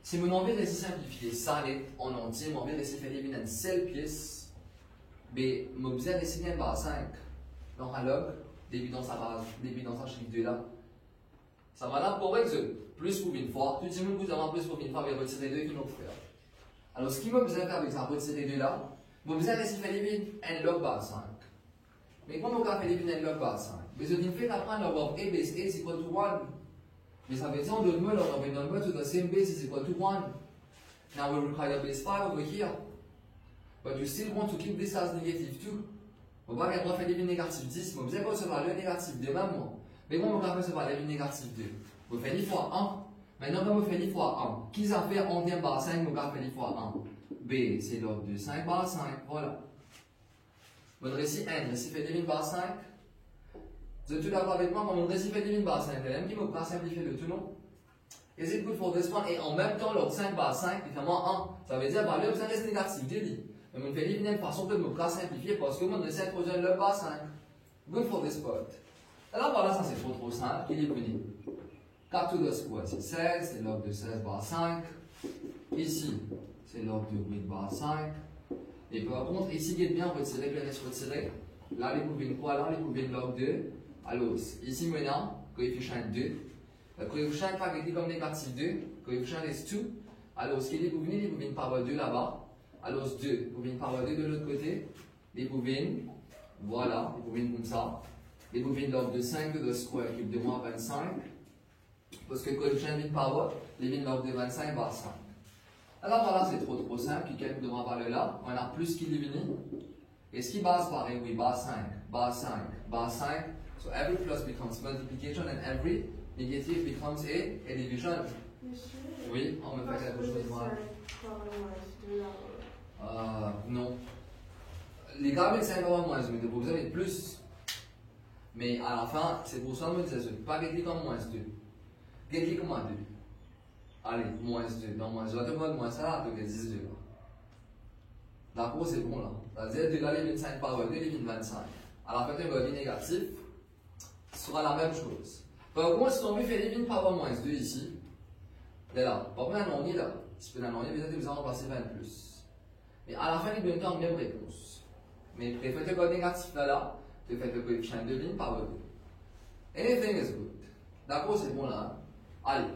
Si mon envie de simplifier ça en entier, mon envie de faire éliminer une seule pièce, mais mon besoin de signer par 5 dans un log, début dans sa base, début dans sa chiffre 2 là. Ça va là pour exemple, plus pour une fois, tout le monde vous avez plus pour une fois, mais retirer 2 qui n'ont pas. Alors ce qui m'a besoin de faire avec ça, retirer 2 là, mon besoin de faire éliminer un log par 5. Mais comment on va faire éliminer un log par 5? Mais je dis fait d'apprendre log of a base a is equal to 1. Mais ça veut dire on donne log of a number to the same base is equal to 1. Now we require base 5 over here. But you still want to keep this as negative 2. On va faire l'éliminer négatif 10, mais vous avez recevoir le négatif 2 même. Mais comment on va recevoir l'éliminer négatif 2? Vous faites 10 fois 1. Maintenant, quand vous faites 10 fois 1, qui ça fait 1 par 5, vous faites 10 fois 1. B, c'est log de 5 par 5. Voilà. Mon récit N, récit fait d'éliminer par 5. Vous êtes tout d'accord avec moi, quand mon récit fait d'éliminer par 5, c'est même qui me pas simplifier le tout, non? Is it good for this one? Et en même temps, log 5 par 5, évidemment 1. Ça veut dire, bah, là, vous avez reste négatif 2. Mais on fait éliminer une façon de me pas simplifier parce que mon récit est projet log par 5. Good for this part. Alors voilà, ça c'est trop simple, il est venu. 4 to the square, c'est 16, c'est log de 16 par 5. Ici, c'est log de 8 par 5. Et par contre, ici, il est bien retiré, bien reste retiré. Là, les pouvines quoi? Là, les pouvines log 2. Alors, ici maintenant, coefficient 2. Le coefficient est pas comme négatif 2. Coefficient reste 2. Alors, ce qui est les pouvines power 2 là-bas. Alors, 2, pouvines power 2 de l'autre côté. Les pouvines, voilà, les pouvines comme ça. Les pouvines log de 5 to the square cube de moins 25. Parce que le coefficient de power, les vignes log de 25 par 5. Alors voilà, c'est trop simple. Puis quelques de moins par là, on a plus qui diminue. Et ce qui base pareil, oui, base 5, base 5, base 5. So every plus becomes multiplication and every negative becomes a division. Oui, on me fait quelque chose de mal. Non. Les gars avec 5 avant moins, mais vous avez plus. Mais à la fin, c'est pour ça que je me disais, pas get comme moins 2. Get comme moins 2. Allez, moins 2. Non, moins 2. Attends, moins ça là, tu as 12. D'accord, c'est bon là. C'est-à-dire, tu as les 25 par 2, les 25. À la fin, tu as un négatif. Ce sera la même chose. Par contre, si on veut faire les 20 par moins 2 ici, là, pas mal un là. Si tu as un peut-être que vous allez remplacer 20 plus. Mais à la fin, il donne la même réponse. Mais préfère le négatif là. Tu fais le coefficient de ligne par 2. Anything is good. D'accord, c'est bon là. Allez.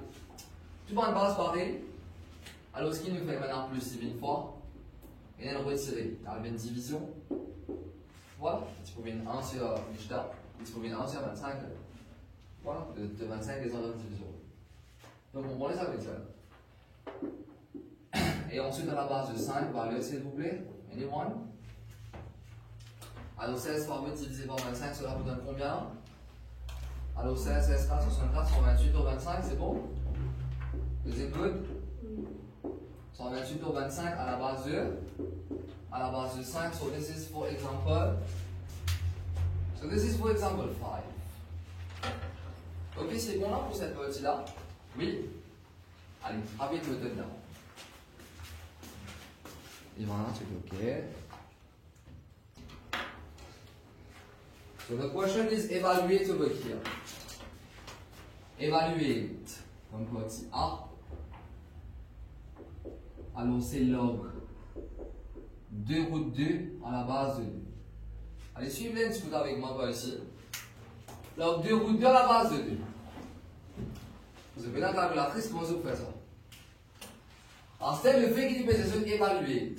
Tu prends une base pareille. Alors, ce qui nous fait maintenant plus, c'est une fois. Et on retire. Il y a une division. Voilà. Tu peux venir 1 sur Michta. Tu peux venir 1 sur 25. Voilà. De 25 des autres divisions. Donc, on prend les avec ça. Et ensuite, à la base de 5, valeur s'il vous plaît. Anyone? Alors 16 par 8 divisé par 25, cela vous donne combien? Alors 16, 16, 4, 64, 128 au 25, c'est bon? Is it good? 128 au 25 à la base de 5, so this is for example. So this is for example 5. Ok, c'est bon là pour cette partie-là? Oui? Allez, rapide le dedans. Et voilà, c'est ok. So the question is evaluate over here. Evaluate. Donc voici A. Alors c'est log 2 route 2 à la base de 2. Allez, suivez une scout avec moi par ici. Log 2 route 2 à la base de 2. Vous avez la calculatrice, comment vous faites ça? Alors c'est le fait qu'il peut se évaluer.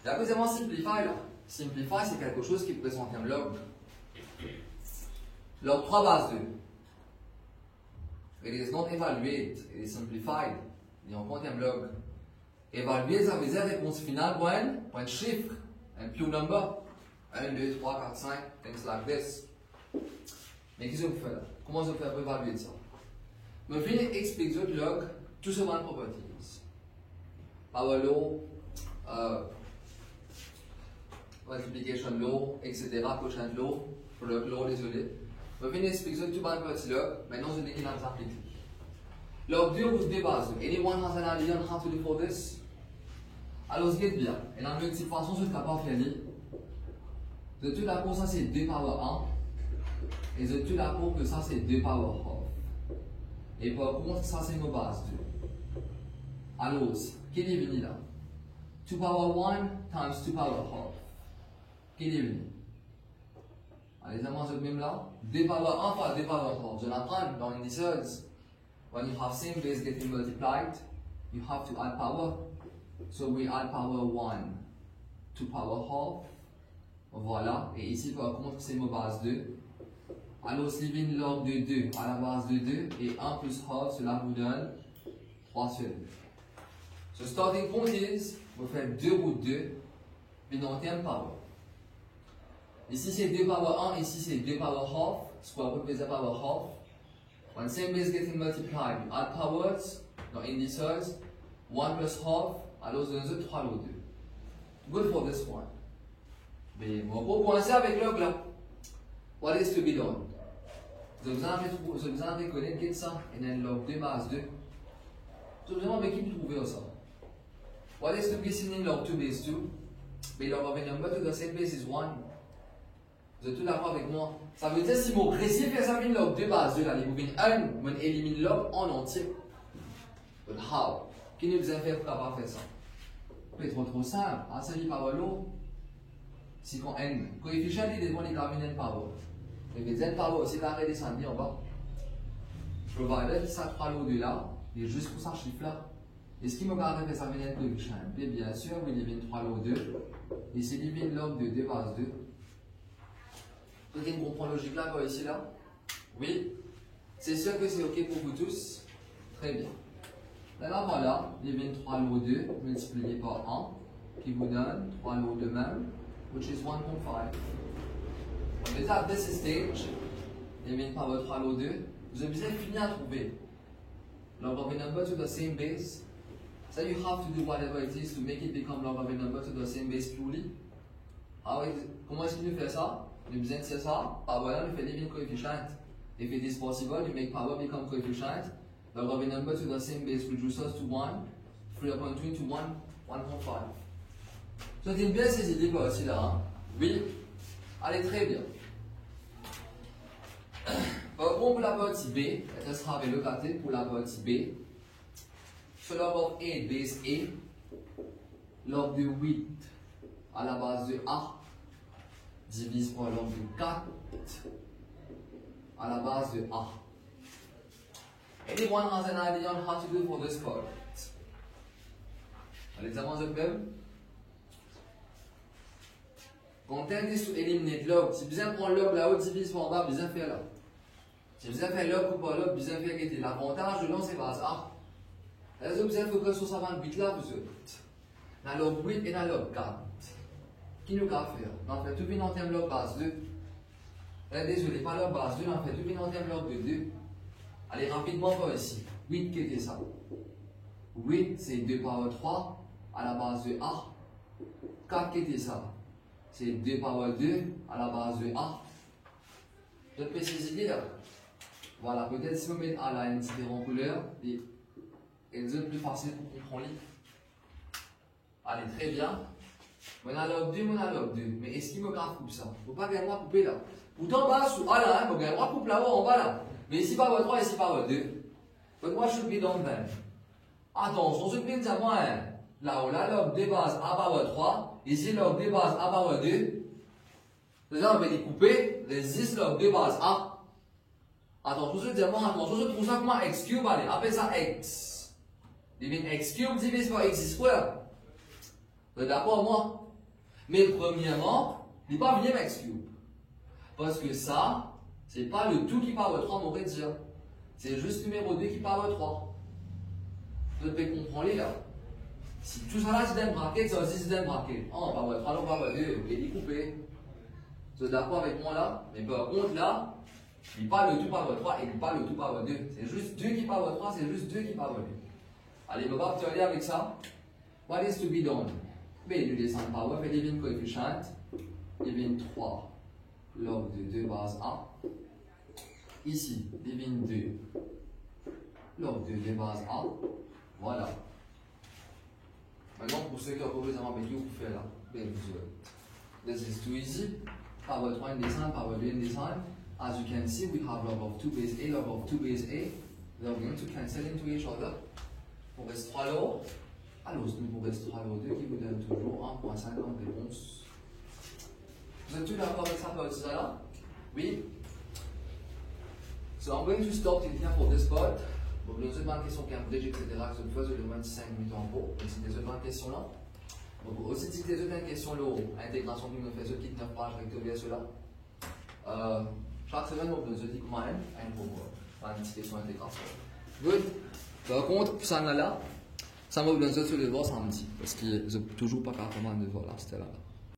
Et après c'est moi simplify là. Simplify c'est quelque chose qui présente un log. Log 3 base 2. It is not evaluate, it is simplified. Et on compte un log. Évaluer, ça veut dire réponse finale pour un chiffre, un pure number. 1, 2, 3, 4, 5, things like this. Mais qu'est-ce que vous faites là? Comment vous faites pour évaluer ça? Je vais expliquer le log tout ce monde properties. Power law, multiplication law, etc. Quotient law, product law, désolé. Je vais expliquer tout le monde properties log. Maintenant, je vais vous appliquer. Log 2 vous deux bases. Anyone has an idea on how to do for this? Alors, c'est bien. Et la multiplication, façon, je ne suis pas fini. De tout d'accord, ça c'est 2 power 1. Et de tout d'accord que ça c'est 2 power half. Et par contre, ça c'est ma base 2. Alors, quel est venu là? 2 power 1 times 2 power half. Quel est venu? Allez, ça mange même là. 2 power 1 fois 2 power half. Je l'apprends dans indices. When you have same base getting multiplied, you have to add power. So we add power 1 to power half. Voilà, et ici par contre c'est ma base 2. Alors si je log de 2 à la base de 2 et 1 plus half, cela vous donne 3 sur 2. So starting point is, vous faites 2 route 2, binôme power. Ici c'est 2 power 1, ici c'est 2 power half, square root base power half. When same base getting multiplied, you add powers, dans indices, 1 plus half, alors vous donnez 3 route 2. Good for this one. Mais on va commencer avec log là. What is to be done? Vous avez besoin de connaître ça et un log 2 base 2. Vous avez besoin avec qui trouver ça? What is to be seen in log 2 base 2? Mais log of a number to the same base is 1. Vous êtes tout d'accord avec moi? Ça veut dire si mon récit fait ça, log 2 base 2, là, vous venez 1, vous éliminez log en entier. But how? Qui nous a fait capable de faire ça? C'est trop simple. Ah, ça dit par l'eau. Si quand n, coefficient il dépend des terminal power. Et les n power aussi la redescendre en bas. Provided ça fera l'eau de là, et juste pour ça chiffre là. Et ce qui me garde fait ça vient de coefficient. Et bien sûr, il devient 3 l'eau 2. Et c'est divine log de 2 base 2. Vous avez une comprendre logique là, quoi, ici là? Oui. C'est sûr que c'est ok pour vous tous. Très bien. Là, voilà, il devient 3 l'eau 2 multiplié par 1 qui vous donne 3 l'eau de même. Which is 1.5. On est à this stage, et bien par votre halo 2, vous avez besoin de finir à trouver. Log of a number to the same base. So you have to do whatever it is to make it become log of a number to the same base purely. Comment est-ce qu'il nous fait ça? On a besoin de ça. Power 1, nous fait living coefficient. If it is possible, you make power become coefficient. Log of a number to the same base reduces to 1. 3.2 to 1.5. Vous avez bien ces idées quoi aussi là, hein? Oui. Allez, très bien. Pour la partie B, ce sera avec le côté pour la partie B. So log of A base A, log de 8 à la base de A, divise par log de 4 à la base de A. Anyone has an idea on how to do for this part? L'examen de même. Quand on dit to eliminate log, si besoin prendre log là-haut, divise par bas, besoin faire là. Si besoin faire log ou pas log, besoin faire quitter. L'avantage de l'on c'est base A. Là, vous besoin focus sur 128 là, vous êtes. Dans log 8 et dans log 4. Qui nous a fait? On fait tout bien en termes log base 2. Là, désolé, pas log base 2, on fait tout bien en termes log de 2. Allez, rapidement par ici. 8 qui était ça. 8 c'est 2 power 3 à la base de A. 4 qui était ça. C'est 2 power 2 à la base de A. Je te fais ces idées là. Voilà, peut-être si vous mettez A là une différente couleur, et c'est plus facile pour comprendre. Allez, très bien. Monologue 2, monologue 2. Mais est-ce qu'il me garde coupe ça? Faut pas gagner moi couper là. Pourtant, bas sous A là, il faut gagner moi coupe là-haut en bas là. Mais ici power 3, ici power 2. Donc moi je suis dans le même. Attention, ce qui est à moi, là-haut là, log 2 base A power 3. Ici, log 2 base A power 2. Déjà, on va découper les 10 log 2 base A. Attention, je dis attention, je trouve ça comme un x cube, allez, appelle ça x. Divine x cube divise par x square. Vous êtes d'accord moi? Mais premièrement, il n'est pas venu avec x cube. Parce que ça, c'est pas le tout qui power 3, mon dire. C'est juste numéro 2 qui power 3. Vous devez comprendre là. Si tout ça là, c'est un bracket, ça aussi c'est un bracket. Oh, power 3, non, power 2, et découpé. Vous êtes d'accord avec moi là? Mais par contre là, Il pas le tout power 3 et il pas le tout power 2. C'est juste 2 qui power 3, c'est juste 2 qui power 2. Allez, on va obtenir avec ça. What is to be done? Ben, il descend power, fait devine coefficient. Devine 3 log de 2 base A. Ici, devine 2 log de 2 base A. Voilà. Maintenant, pour ceux qui ont posé un peu vous faites là. Ben, this is too easy. Power 3 in descent, power 2 in descent. As you can see, we have log of 2 base A, log of 2 base A. They're going to cancel into each other. Pour reste 3 lots. Alors, nous pour reste 3 lots 2 qui vous donne toujours 1.50 réponse. Vous êtes tous d'accord avec ça pour ça là? Oui? So I'm going to stop it here for this part. Bon, les autres questions Cambridge, etc., que je faisais le moins de 5 minutes en gros. Et c'est des autres questions là. Donc, aussi, si des autres questions là, intégration qui nous fait ce qui 9 pages rectilier cela. Chaque semaine, on vous dit comment même, pour une petite question d'intégration. Good. Par contre, ça là, ça va vous donner sur le voir samedi. Parce qu'il n'y a toujours pas carrément de voir là, c'était là.